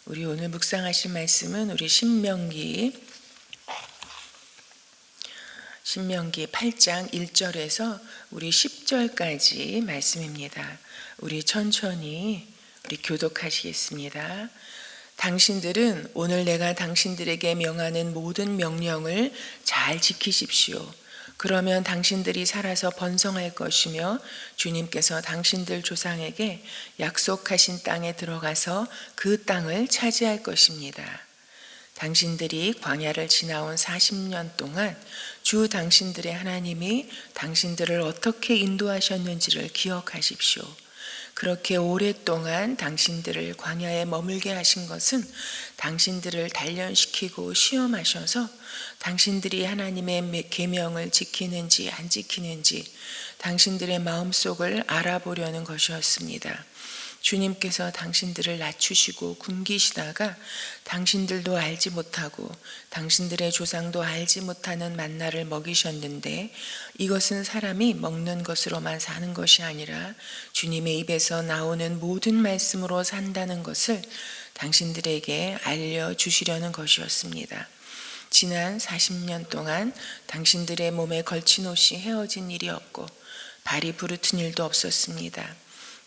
우리 오늘 묵상하실 말씀은 우리 신명기 8장 1절에서 우리 10절까지 말씀입니다. 우리 천천히 교독하시겠습니다. 당신들은 오늘 내가 당신들에게 명하는 모든 명령을 잘 지키십시오. 그러면 당신들이 살아서 번성할 것이며 주님께서 당신들 조상에게 약속하신 땅에 들어가서 그 땅을 차지할 것입니다. 당신들이 광야를 지나온 40년 동안 주 당신들의 하나님이 당신들을 어떻게 인도하셨는지를 기억하십시오. 그렇게 오랫동안 당신들을 광야에 머물게 하신 것은 당신들을 단련시키고 시험하셔서 당신들이 하나님의 계명을 지키는지 안 지키는지 당신들의 마음속을 알아보려는 것이었습니다. 주님께서 당신들을 낮추시고 굶기시다가 당신들도 알지 못하고 당신들의 조상도 알지 못하는 만나를 먹이셨는데, 이것은 사람이 먹는 것으로만 사는 것이 아니라 주님의 입에서 나오는 모든 말씀으로 산다는 것을 당신들에게 알려주시려는 것이었습니다. 지난 40년 동안 당신들의 몸에 걸친 옷이 헤어진 일이 없고 발이 부르튼 일도 없었습니다.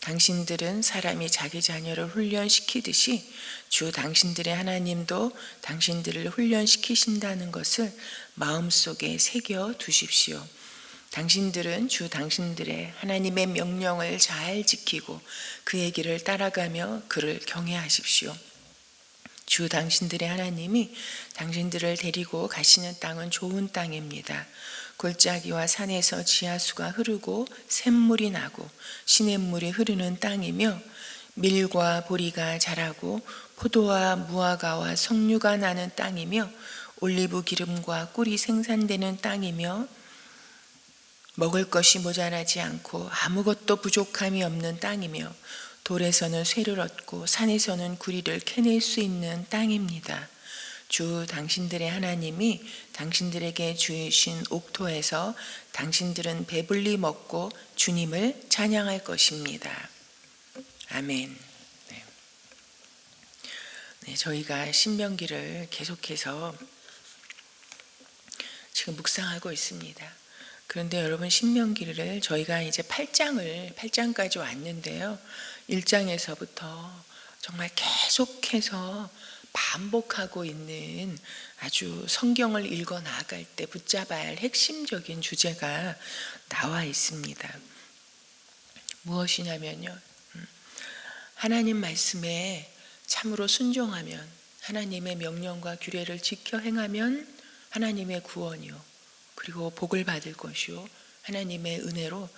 당신들은 사람이 자기 자녀를 훈련시키듯이 주 당신들의 하나님도 당신들을 훈련시키신다는 것을 마음속에 새겨 두십시오. 당신들은 주 당신들의 하나님의 명령을 잘 지키고 그의 길을 따라가며 그를 경외하십시오. 주 당신들의 하나님이 당신들을 데리고 가시는 땅은 좋은 땅입니다. 골짜기와 산에서 지하수가 흐르고 샘물이 나고 시냇물이 흐르는 땅이며 밀과 보리가 자라고 포도와 무화과와 석류가 나는 땅이며 올리브 기름과 꿀이 생산되는 땅이며 먹을 것이 모자라지 않고 아무것도 부족함이 없는 땅이며 돌에서는 쇠를 얻고 산에서는 구리를 캐낼 수 있는 땅입니다. 주 당신들의 하나님이 당신들에게 주신 옥토에서 당신들은 배불리 먹고 주님을 찬양할 것입니다. 아멘. 저희가 신명기를 계속해서 지금 묵상하고 있습니다. 그런데 여러분, 신명기를 저희가 이제 8장까지 왔는데요. 1장에서부터 정말 계속해서 반복하고 있는 아주 성경을 읽어 나갈 때 붙잡아야 할 핵심적인 주제가 나와 있습니다. 무엇이냐면요, 하나님 말씀에 참으로 순종하면, 하나님의 명령과 규례를 지켜 행하면 하나님의 구원이요 그리고 복을 받을 것이요 하나님의 은혜로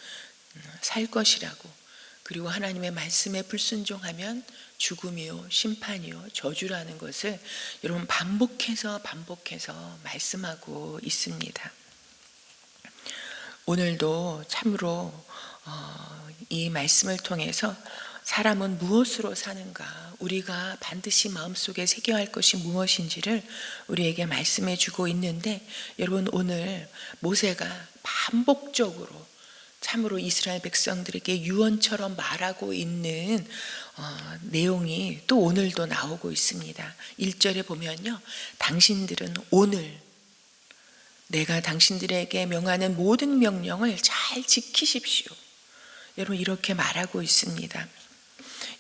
살 것이라고, 그리고 하나님의 말씀에 불순종하면 죽음이요 심판이요 저주라는 것을 여러분 반복해서 말씀하고 있습니다. 오늘도 참으로 이 말씀을 통해서 사람은 무엇으로 사는가, 우리가 반드시 마음속에 새겨야 할 것이 무엇인지를 우리에게 말씀해 주고 있는데, 여러분 오늘 모세가 반복적으로 참으로 이스라엘 백성들에게 유언처럼 말하고 있는 내용이 또 오늘도 나오고 있습니다. 1절에 보면요, 당신들은 오늘 내가 당신들에게 명하는 모든 명령을 잘 지키십시오. 여러분 이렇게 말하고 있습니다.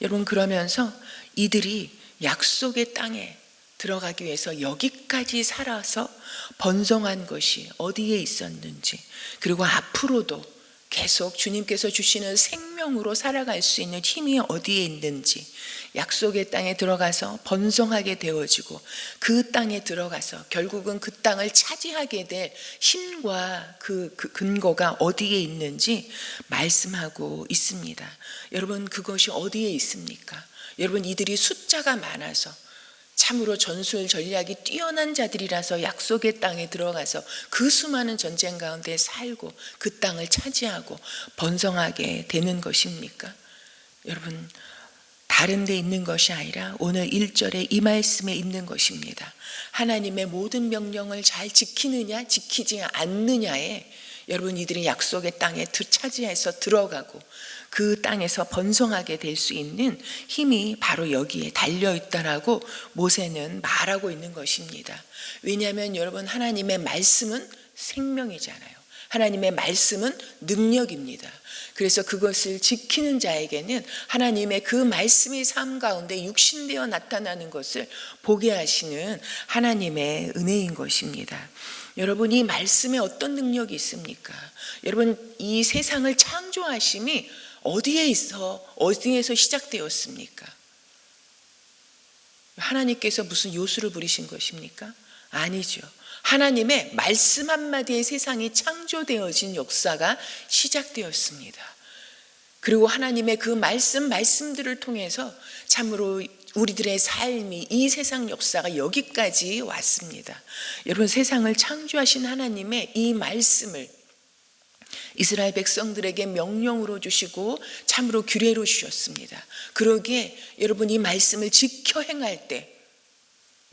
여러분, 그러면서 이들이 약속의 땅에 들어가기 위해서 여기까지 살아서 번성한 것이 어디에 있었는지, 그리고 앞으로도 계속 주님께서 주시는 생명으로 살아갈 수 있는 힘이 어디에 있는지, 약속의 땅에 들어가서 번성하게 되어지고 그 땅에 들어가서 결국은 그 땅을 차지하게 될 힘과 그 근거가 어디에 있는지 말씀하고 있습니다. 여러분, 그것이 어디에 있습니까? 여러분, 이들이 숫자가 많아서 참으로 전술 전략이 뛰어난 자들이라서 약속의 땅에 들어가서 그 수많은 전쟁 가운데 살고 그 땅을 차지하고 번성하게 되는 것입니까? 여러분, 다른 데 있는 것이 아니라 오늘 1절에 이 말씀에 있는 것입니다. 하나님의 모든 명령을 잘 지키느냐 지키지 않느냐에 여러분 이들이 약속의 땅에 차지해서 들어가고 그 땅에서 번성하게 될 수 있는 힘이 바로 여기에 달려있다라고 모세는 말하고 있는 것입니다. 왜냐하면 여러분 하나님의 말씀은 생명이잖아요. 하나님의 말씀은 능력입니다. 그래서 그것을 지키는 자에게는 하나님의 그 말씀이 삶 가운데 육신되어 나타나는 것을 보게 하시는 하나님의 은혜인 것입니다. 여러분 이 말씀에 어떤 능력이 있습니까? 여러분 이 세상을 창조하심이 어디에서 시작되었습니까? 하나님께서 무슨 요술을 부리신 것입니까? 아니죠. 하나님의 말씀 한마디에 세상이 창조되어진 역사가 시작되었습니다. 그리고 하나님의 그 말씀들을 통해서 참으로 우리들의 삶이 이 세상 역사가 여기까지 왔습니다. 여러분 세상을 창조하신 하나님의 이 말씀을 이스라엘 백성들에게 명령으로 주시고 참으로 규례로 주셨습니다. 그러기에 여러분 이 말씀을 지켜 행할 때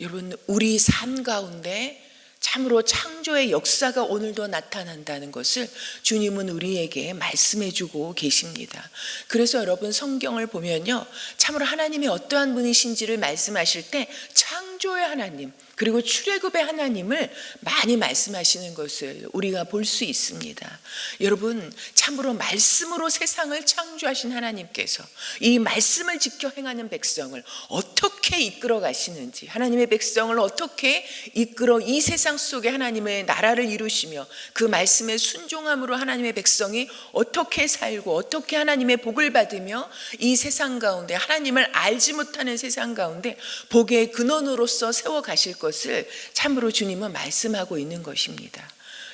여러분 우리 삶 가운데 참으로 창조의 역사가 오늘도 나타난다는 것을 주님은 우리에게 말씀해 주고 계십니다. 그래서 여러분 성경을 보면요 참으로 하나님이 어떠한 분이신지를 말씀하실 때 창조의 하나님 그리고 출애굽의 하나님을 많이 말씀하시는 것을 우리가 볼 수 있습니다. 여러분 참으로 말씀으로 세상을 창조하신 하나님께서 이 말씀을 지켜 행하는 백성을 어떻게 이끌어 가시는지, 하나님의 백성을 어떻게 이끌어 이 세상 속에 하나님의 나라를 이루시며 그 말씀에 순종함으로 하나님의 백성이 어떻게 살고 어떻게 하나님의 복을 받으며 이 세상 가운데 하나님을 알지 못하는 세상 가운데 복의 근원으로서 세워 가실 것을 참으로 주님은 말씀하고 있는 것입니다.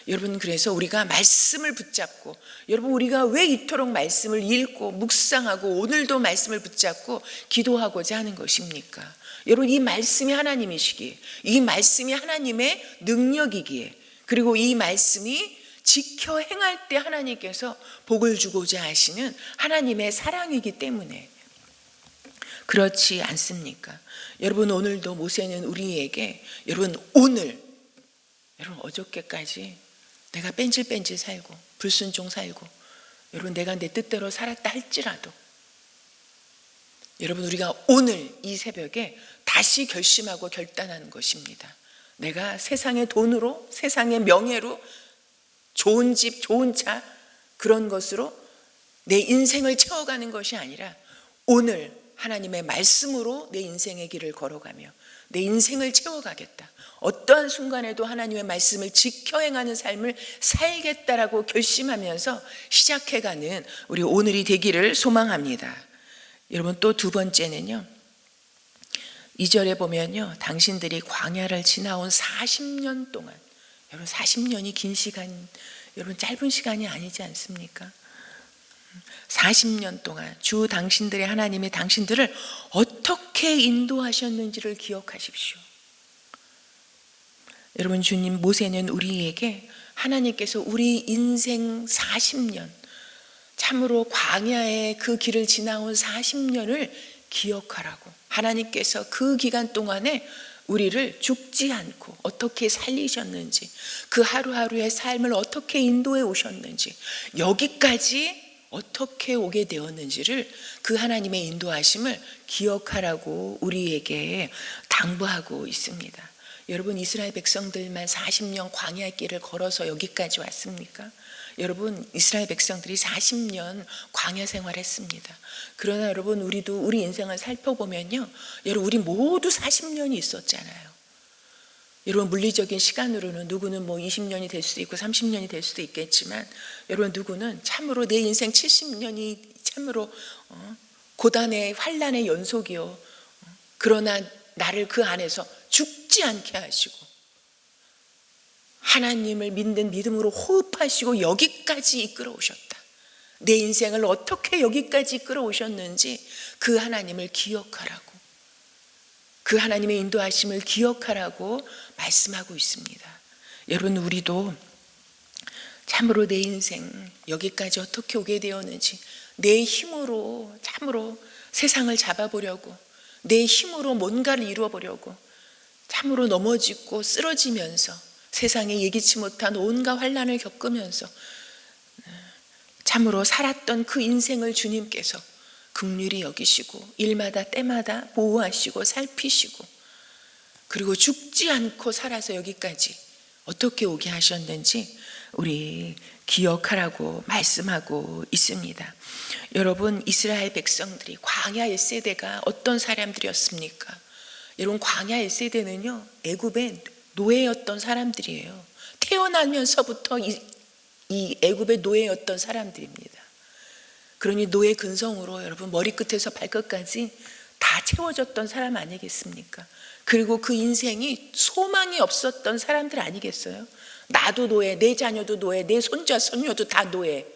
여러분 그래서 우리가 말씀을 붙잡고 여러분 우리가 왜 이토록 말씀을 읽고 묵상하고 오늘도 말씀을 붙잡고 기도하고자 하는 것입니까? 여러분 이 말씀이 하나님이시기에 이 말씀이 하나님의 능력이기에 그리고 이 말씀이 지켜 행할 때 하나님께서 복을 주고자 하시는 하나님의 사랑이기 때문에 그렇지 않습니까? 여러분 오늘도 모세는 우리에게 여러분 어저께까지 내가 뺀질뺀질 살고 불순종 살고 여러분 내가 내 뜻대로 살았다 할지라도 여러분 우리가 오늘 이 새벽에 다시 결심하고 결단하는 것입니다. 내가 세상의 돈으로 세상의 명예로 좋은 집 좋은 차 그런 것으로 내 인생을 채워가는 것이 아니라 오늘 하나님의 말씀으로 내 인생의 길을 걸어가며 내 인생을 채워가겠다. 어떠한 순간에도 하나님의 말씀을 지켜 행하는 삶을 살겠다라고 결심하면서 시작해가는 우리 오늘이 되기를 소망합니다. 여러분 또 두 번째는요. 2절에 보면요. 당신들이 광야를 지나온 40년 동안 여러분 40년이 긴 시간 여러분 짧은 시간이 아니지 않습니까? 40년 동안 주 당신들의 하나님의 당신들을 어떻게 인도하셨는지를 기억하십시오. 여러분 주님 모세는 우리에게 하나님께서 우리 인생 40년 참으로 광야의 그 길을 지나온 40년을 기억하라고 하나님께서 그 기간 동안에 우리를 죽지 않고 어떻게 살리셨는지 그 하루하루의 삶을 어떻게 인도해 오셨는지 여기까지 어떻게 오게 되었는지를 그 하나님의 인도하심을 기억하라고 우리에게 당부하고 있습니다. 여러분 이스라엘 백성들만 40년 광야의 길을 걸어서 여기까지 왔습니까? 여러분 이스라엘 백성들이 40년 광야 생활했습니다. 그러나 여러분 우리도 우리 인생을 살펴보면요. 여러분 우리 모두 40년이 있었잖아요. 여러분 물리적인 시간으로는 누구는 20년이 될 수도 있고 30년이 될 수도 있겠지만 여러분 누구는 참으로 내 인생 70년이 참으로 고단의 환난의 연속이요. 그러나 나를 그 안에서 죽지 않게 하시고 하나님을 믿는 믿음으로 호흡하시고 여기까지 이끌어 오셨다. 내 인생을 어떻게 여기까지 이끌어 오셨는지 그 하나님을 기억하라고 그 하나님의 인도하심을 기억하라고 말씀하고 있습니다. 여러분 우리도 참으로 내 인생 여기까지 어떻게 오게 되었는지 내 힘으로 참으로 세상을 잡아보려고 내 힘으로 뭔가를 이루어보려고 참으로 넘어지고 쓰러지면서 세상에 예기치 못한 온갖 환난을 겪으면서 참으로 살았던 그 인생을 주님께서 긍휼히 여기시고 일마다 때마다 보호하시고 살피시고 그리고 죽지 않고 살아서 여기까지 어떻게 오게 하셨는지 우리 기억하라고 말씀하고 있습니다. 여러분, 이스라엘 백성들이 광야 1세대가 어떤 사람들이었습니까? 여러분, 광야 1세대는요 애굽의 노예였던 사람들이에요. 태어나면서부터 이 애굽의 노예였던 사람들입니다. 그러니 노예 근성으로 여러분 머리끝에서 발끝까지 다 채워졌던 사람 아니겠습니까? 그리고 그 인생이 소망이 없었던 사람들 아니겠어요? 나도 노예, 내 자녀도 노예, 내 손자 손녀도 다 노예.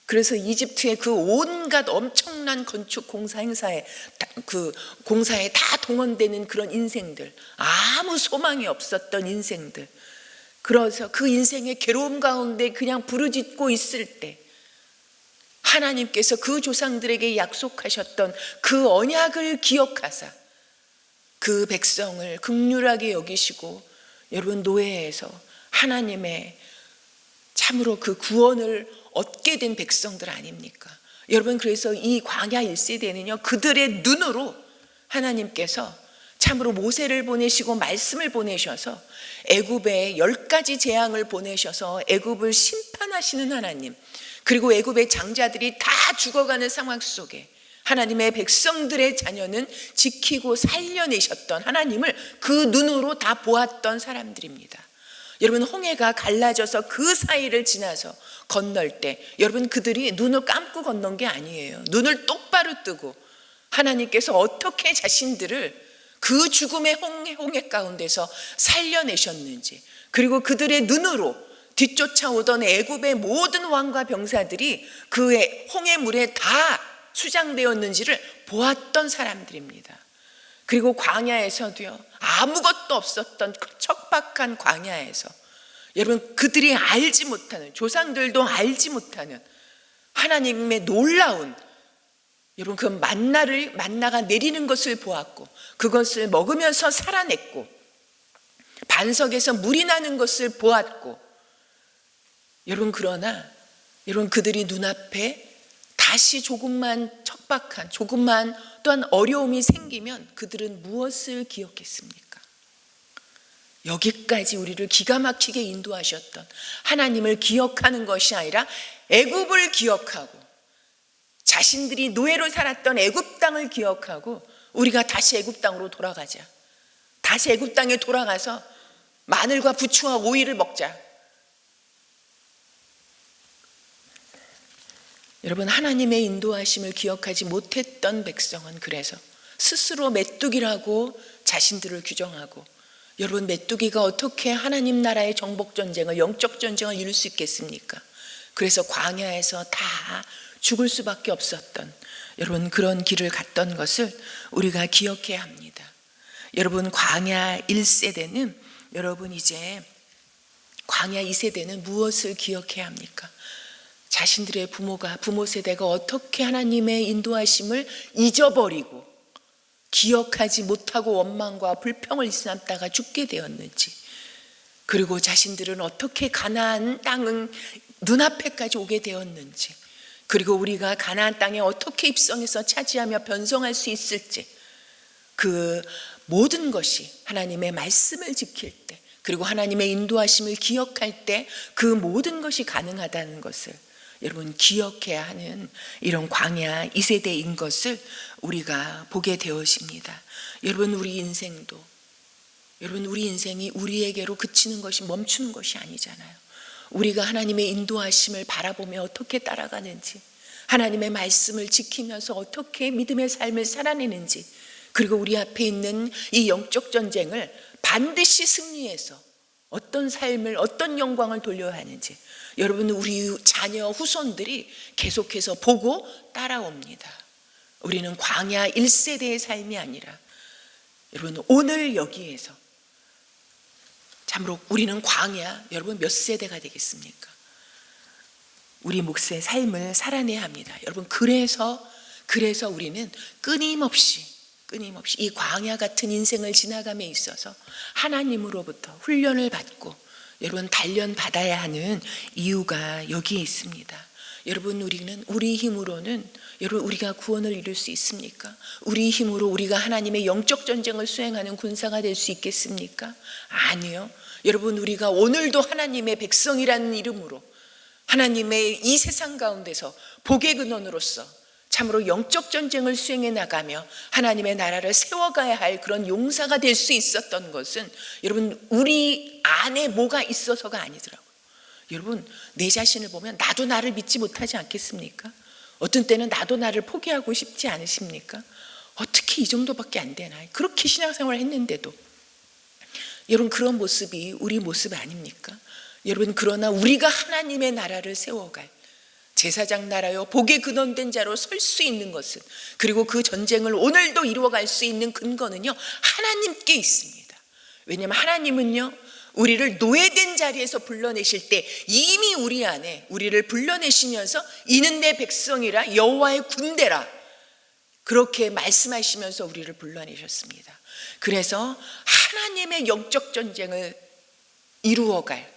그래서 이집트의 그 온갖 엄청난 건축 공사 행사에 그 공사에 다 동원되는 그런 인생들, 아무 소망이 없었던 인생들, 그래서 그 인생의 괴로움 가운데 그냥 부르짖고 있을 때 하나님께서 그 조상들에게 약속하셨던 그 언약을 기억하사 그 백성을 긍휼하게 여기시고 여러분 노예에서 하나님의 참으로 그 구원을 얻게 된 백성들 아닙니까? 여러분, 그래서 이 광야 1세대는요 그들의 눈으로 하나님께서 참으로 모세를 보내시고 말씀을 보내셔서 애굽에 10가지 재앙을 보내셔서 애굽을 심판하시는 하나님, 그리고 애굽의 장자들이 다 죽어가는 상황 속에 하나님의 백성들의 자녀는 지키고 살려내셨던 하나님을 그 눈으로 다 보았던 사람들입니다. 여러분, 홍해가 갈라져서 그 사이를 지나서 건널 때 여러분 그들이 눈을 감고 건넌 게 아니에요. 눈을 똑바로 뜨고 하나님께서 어떻게 자신들을 그 죽음의 홍해 가운데서 살려내셨는지, 그리고 그들의 눈으로 뒤쫓아오던 애굽의 모든 왕과 병사들이 그 홍해물에 다 수장되었는지를 보았던 사람들입니다. 그리고 광야에서도요 아무것도 없었던 그 척박한 광야에서 여러분 그들이 알지 못하는, 조상들도 알지 못하는 하나님의 놀라운 여러분 그 만나가 내리는 것을 보았고 그것을 먹으면서 살아냈고 반석에서 물이 나는 것을 보았고 여러분, 그러나 여러분 그들이 눈앞에 다시 조금만 척박한, 조금만 또한 어려움이 생기면 그들은 무엇을 기억했습니까? 여기까지 우리를 기가 막히게 인도하셨던 하나님을 기억하는 것이 아니라 애굽을 기억하고 자신들이 노예로 살았던 애굽 땅을 기억하고 우리가 다시 애굽 땅으로 돌아가자, 다시 애굽 땅에 돌아가서 마늘과 부추와 오이를 먹자. 여러분, 하나님의 인도하심을 기억하지 못했던 백성은 그래서 스스로 메뚜기라고 자신들을 규정하고, 여러분 메뚜기가 어떻게 하나님 나라의 정복 전쟁을, 영적 전쟁을 이룰 수 있겠습니까? 그래서 광야에서 다 죽을 수밖에 없었던 여러분 그런 길을 갔던 것을 우리가 기억해야 합니다. 여러분, 광야 1세대는 여러분 이제 광야 2세대는 무엇을 기억해야 합니까? 자신들의 부모 세대가 어떻게 하나님의 인도하심을 잊어버리고 기억하지 못하고 원망과 불평을 일삼다가 죽게 되었는지, 그리고 자신들은 어떻게 가나안 땅은 눈앞에까지 오게 되었는지, 그리고 우리가 가나안 땅에 어떻게 입성해서 차지하며 변성할 수 있을지, 그 모든 것이 하나님의 말씀을 지킬 때, 그리고 하나님의 인도하심을 기억할 때 그 모든 것이 가능하다는 것을 여러분 기억해야 하는 이런 광야 2세대인 것을 우리가 보게 되어집니다. 여러분, 우리 인생이 우리에게로 그치는 것이, 멈추는 것이 아니잖아요. 우리가 하나님의 인도하심을 바라보며 어떻게 따라가는지, 하나님의 말씀을 지키면서 어떻게 믿음의 삶을 살아내는지, 그리고 우리 앞에 있는 이 영적 전쟁을 반드시 승리해서 어떤 삶을, 어떤 영광을 돌려야 하는지 여러분, 우리 자녀 후손들이 계속해서 보고 따라옵니다. 우리는 광야 1세대의 삶이 아니라 여러분 오늘 여기에서 참으로 우리는 광야 여러분 몇 세대가 되겠습니까? 우리 몫의 삶을 살아내야 합니다. 여러분, 그래서 우리는 끊임없이 이 광야 같은 인생을 지나감에 있어서 하나님으로부터 훈련을 받고 여러분 단련받아야 하는 이유가 여기에 있습니다. 여러분 우리는 우리 힘으로는 여러분 우리가 구원을 이룰 수 있습니까? 우리 힘으로 우리가 하나님의 영적 전쟁을 수행하는 군사가 될 수 있겠습니까? 아니요. 여러분 우리가 오늘도 하나님의 백성이라는 이름으로 하나님의 이 세상 가운데서 복의 근원으로서 참으로 영적 전쟁을 수행해 나가며 하나님의 나라를 세워가야 할 그런 용사가 될 수 있었던 것은 여러분 우리 안에 뭐가 있어서가 아니더라고요. 여러분 내 자신을 보면 나도 나를 믿지 못하지 않겠습니까? 어떤 때는 나도 나를 포기하고 싶지 않으십니까? 어떻게 이 정도밖에 안 되나? 그렇게 신앙생활을 했는데도 여러분 그런 모습이 우리 모습 아닙니까? 여러분 그러나 우리가 하나님의 나라를 세워갈 제사장 나라요 복의 근원된 자로 설 수 있는 것은 그리고 그 전쟁을 오늘도 이루어갈 수 있는 근거는요 하나님께 있습니다. 왜냐하면 하나님은요 우리를 노예된 자리에서 불러내실 때 이미 우리 안에 우리를 불러내시면서 이는 내 백성이라 여호와의 군대라 그렇게 말씀하시면서 우리를 불러내셨습니다. 그래서 하나님의 영적 전쟁을 이루어갈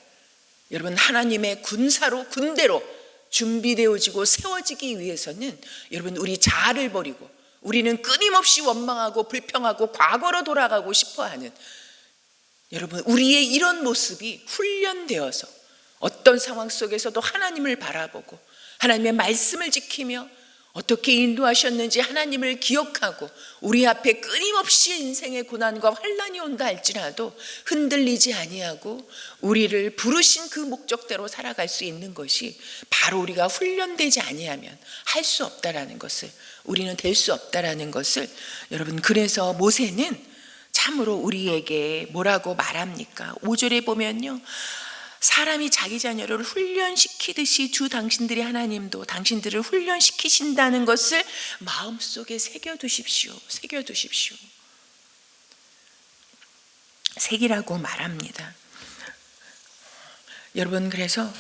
여러분 하나님의 군사로 군대로 준비되어지고 세워지기 위해서는 여러분 우리 자아를 버리고 우리는 끊임없이 원망하고 불평하고 과거로 돌아가고 싶어하는 여러분 우리의 이런 모습이 훈련되어서 어떤 상황 속에서도 하나님을 바라보고 하나님의 말씀을 지키며 어떻게 인도하셨는지 하나님을 기억하고 우리 앞에 끊임없이 인생의 고난과 환난이 온다 할지라도 흔들리지 아니하고 우리를 부르신 그 목적대로 살아갈 수 있는 것이 바로 우리가 훈련되지 아니하면 할 수 없다라는 것을 우리는 될 수 없다라는 것을 여러분 그래서 모세는 참으로 우리에게 뭐라고 말합니까? 5절에 보면요 사람이 자기 자녀를 훈련시키듯이 주 당신들의 하나님도 당신들을 훈련시키신다는 것을 마음속에 새겨두십시오. 새겨두십시오. 새기라고 말합니다. 여러분 그래서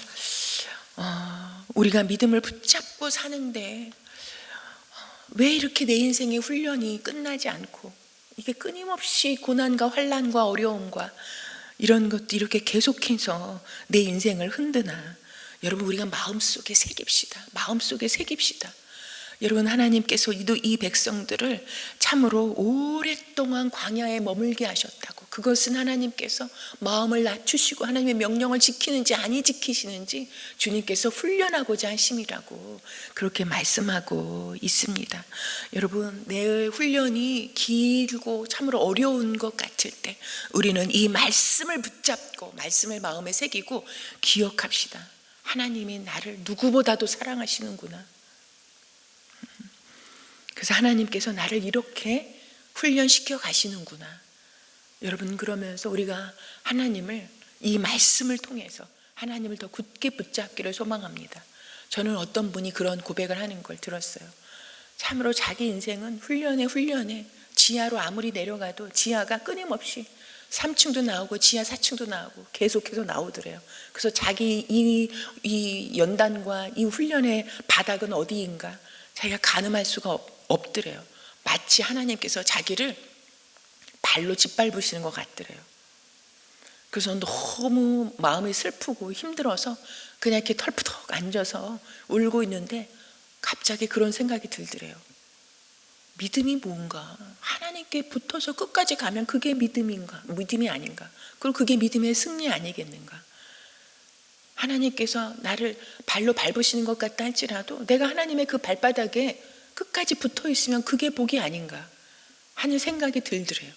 우리가 믿음을 붙잡고 사는데 왜 이렇게 내 인생의 훈련이 끝나지 않고 이게 끊임없이 고난과 환난과 어려움과 이런 것도 이렇게 계속해서 내 인생을 흔드나 여러분 우리가 마음속에 새깁시다. 마음속에 새깁시다. 여러분 하나님께서 이 백성들을 참으로 오랫동안 광야에 머물게 하셨다고 그것은 하나님께서 마음을 낮추시고 하나님의 명령을 지키는지 아니 지키시는지 주님께서 훈련하고자 하심이라고 그렇게 말씀하고 있습니다. 여러분 내 훈련이 길고 참으로 어려운 것 같을 때 우리는 이 말씀을 붙잡고 말씀을 마음에 새기고 기억합시다. 하나님이 나를 누구보다도 사랑하시는구나. 그래서 하나님께서 나를 이렇게 훈련시켜 가시는구나. 여러분 그러면서 우리가 하나님을 이 말씀을 통해서 하나님을 더 굳게 붙잡기를 소망합니다. 저는 어떤 분이 그런 고백을 하는 걸 들었어요. 참으로 자기 인생은 훈련에 지하로 아무리 내려가도 지하가 끊임없이 3층도 나오고 지하 4층도 나오고 계속해서 나오더래요. 그래서 자기 이 연단과 이 훈련의 바닥은 어디인가 자기가 가늠할 수가 없더래요. 마치 하나님께서 자기를 발로 짓밟으시는 것 같더래요. 그래서 너무 마음이 슬프고 힘들어서 그냥 이렇게 털푸덕 앉아서 울고 있는데 갑자기 그런 생각이 들더래요. 믿음이 뭔가? 하나님께 붙어서 끝까지 가면 그게 믿음이 아닌가? 그리고 그게 믿음의 승리 아니겠는가? 하나님께서 나를 발로 밟으시는 것 같다 할지라도 내가 하나님의 그 발바닥에 끝까지 붙어 있으면 그게 복이 아닌가 하는 생각이 들더래요.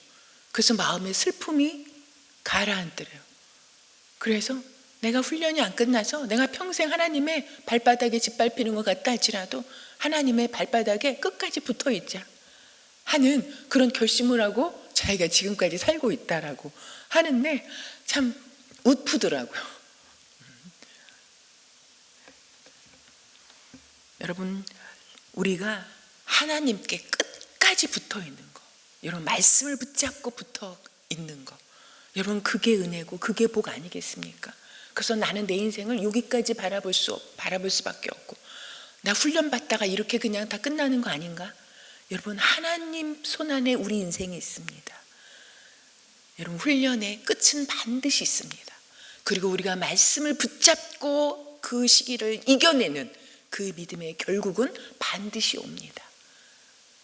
그래서 마음의 슬픔이 가라앉더래요. 그래서 내가 훈련이 안 끝나서 내가 평생 하나님의 발바닥에 짓밟히는 것 같다 할지라도 하나님의 발바닥에 끝까지 붙어 있자 하는 그런 결심을 하고 자기가 지금까지 살고 있다라고 하는데 참 웃프더라고요. 여러분 우리가 하나님께 끝까지 붙어 있는 거, 여러분 말씀을 붙잡고 붙어 있는 거, 여러분 그게 은혜고 그게 복 아니겠습니까? 그래서 나는 내 인생을 여기까지 바라볼 수밖에 없고 나 훈련 받다가 이렇게 그냥 다 끝나는 거 아닌가? 여러분 하나님 손안에 우리 인생이 있습니다. 여러분 훈련의 끝은 반드시 있습니다. 그리고 우리가 말씀을 붙잡고 그 시기를 이겨내는 그 믿음의 결국은 반드시 옵니다.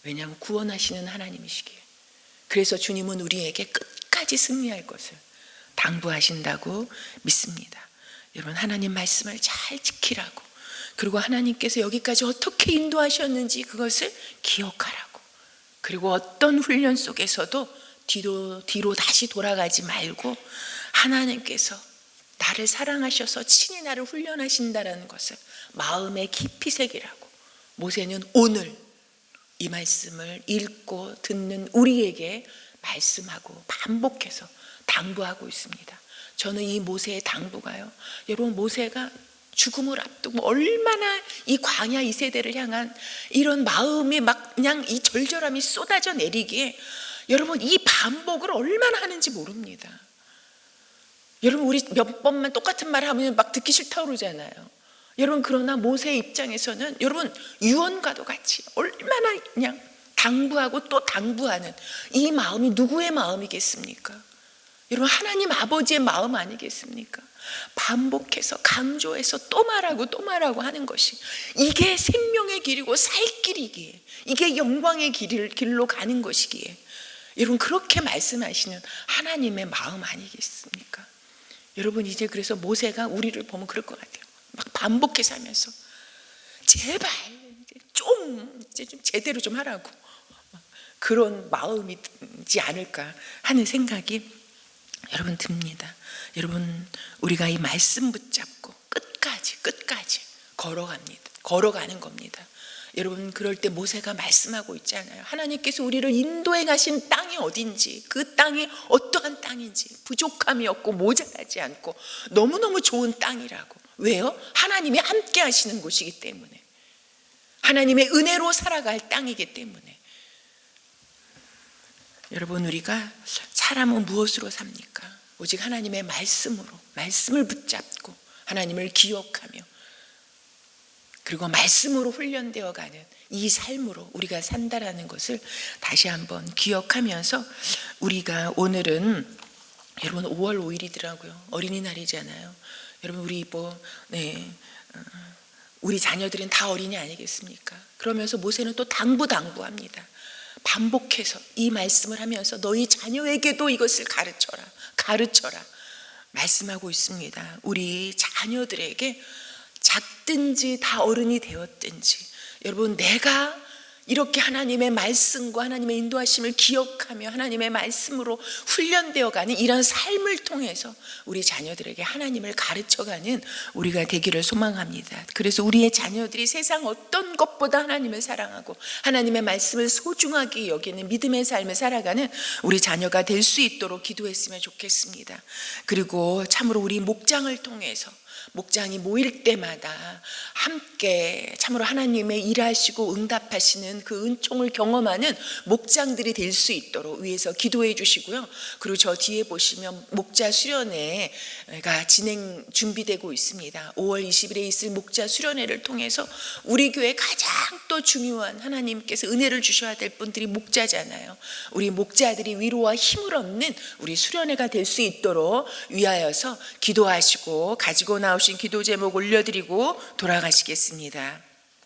왜냐하면 구원하시는 하나님이시기에. 그래서 주님은 우리에게 끝까지 승리할 것을 당부하신다고 믿습니다. 여러분, 하나님 말씀을 잘 지키라고, 그리고 하나님께서 여기까지 어떻게 인도하셨는지 그것을 기억하라고, 그리고 어떤 훈련 속에서도 뒤로 다시 돌아가지 말고 하나님께서 나를 사랑하셔서 친히 나를 훈련하신다라는 것을 마음에 깊이 새기라고 모세는 오늘 이 말씀을 읽고 듣는 우리에게 말씀하고 반복해서 당부하고 있습니다. 저는 이 모세의 당부가요, 여러분, 모세가 죽음을 앞두고 얼마나 이 광야 이 세대를 향한 이런 마음이 막 그냥 이 절절함이 쏟아져 내리기에 여러분 이 반복을 얼마나 하는지 모릅니다. 여러분, 우리 몇 번만 똑같은 말 하면 막 듣기 싫다 그러잖아요. 여러분, 그러나 모세의 입장에서는 여러분 유언과도 같이 얼마나 그냥 당부하고 또 당부하는 이 마음이 누구의 마음이겠습니까? 여러분, 하나님 아버지의 마음 아니겠습니까? 반복해서 강조해서 또 말하고 또 말하고 하는 것이 이게 생명의 길이고 살 길이기에, 이게 영광의 길로 가는 것이기에 여러분 그렇게 말씀하시는 하나님의 마음 아니겠습니까? 여러분, 이제 그래서 모세가 우리를 보면 그럴 것 같아요. 막 반복해서 하면서 제발 이제 좀 제대로 좀 하라고, 그런 마음이지 않을까 하는 생각이 여러분 듭니다. 여러분, 우리가 이 말씀 붙잡고 끝까지 걸어가는 겁니다. 여러분, 그럴 때 모세가 말씀하고 있잖아요. 하나님께서 우리를 인도해 가신 땅이 어딘지, 그 땅이 어떠한 땅인지, 부족함이 없고 모자라지 않고 너무너무 좋은 땅이라고. 왜요? 하나님이 함께 하시는 곳이기 때문에, 하나님의 은혜로 살아갈 땅이기 때문에. 여러분, 우리가 사람은 무엇으로 삽니까? 오직 하나님의 말씀으로, 말씀을 붙잡고 하나님을 기억하며 그리고 말씀으로 훈련되어 가는 이 삶으로 우리가 산다라는 것을 다시 한번 기억하면서, 우리가 오늘은 여러분 5월 5일이더라고요. 어린이날이잖아요. 여러분, 우리 자녀들은 다 어린이 아니겠습니까? 그러면서 모세는 또 당부합니다. 반복해서 이 말씀을 하면서 너희 자녀에게도 이것을 가르쳐라 말씀하고 있습니다. 우리 자녀들에게 작든지 다 어른이 되었든지 여러분, 내가 이렇게 하나님의 말씀과 하나님의 인도하심을 기억하며 하나님의 말씀으로 훈련되어가는 이런 삶을 통해서 우리 자녀들에게 하나님을 가르쳐가는 우리가 되기를 소망합니다. 그래서 우리의 자녀들이 세상 어떤 것보다 하나님을 사랑하고 하나님의 말씀을 소중하게 여기는 믿음의 삶을 살아가는 우리 자녀가 될 수 있도록 기도했으면 좋겠습니다. 그리고 참으로 우리 목장을 통해서, 목장이 모일 때마다 함께 참으로 하나님의 일하시고 응답하시는 그 은총을 경험하는 목장들이 될 수 있도록 위에서 기도해 주시고요. 그리고 저 뒤에 보시면 목자 수련회가 진행 준비되고 있습니다. 5월 20일에 있을 목자 수련회를 통해서 우리 교회 가장 또 중요한, 하나님께서 은혜를 주셔야 될 분들이 목자잖아요. 우리 목자들이 위로와 힘을 얻는 우리 수련회가 될 수 있도록 위하여서 기도하시고 가지고 나오신 기도 제목 올려드리고 돌아가시겠습니다.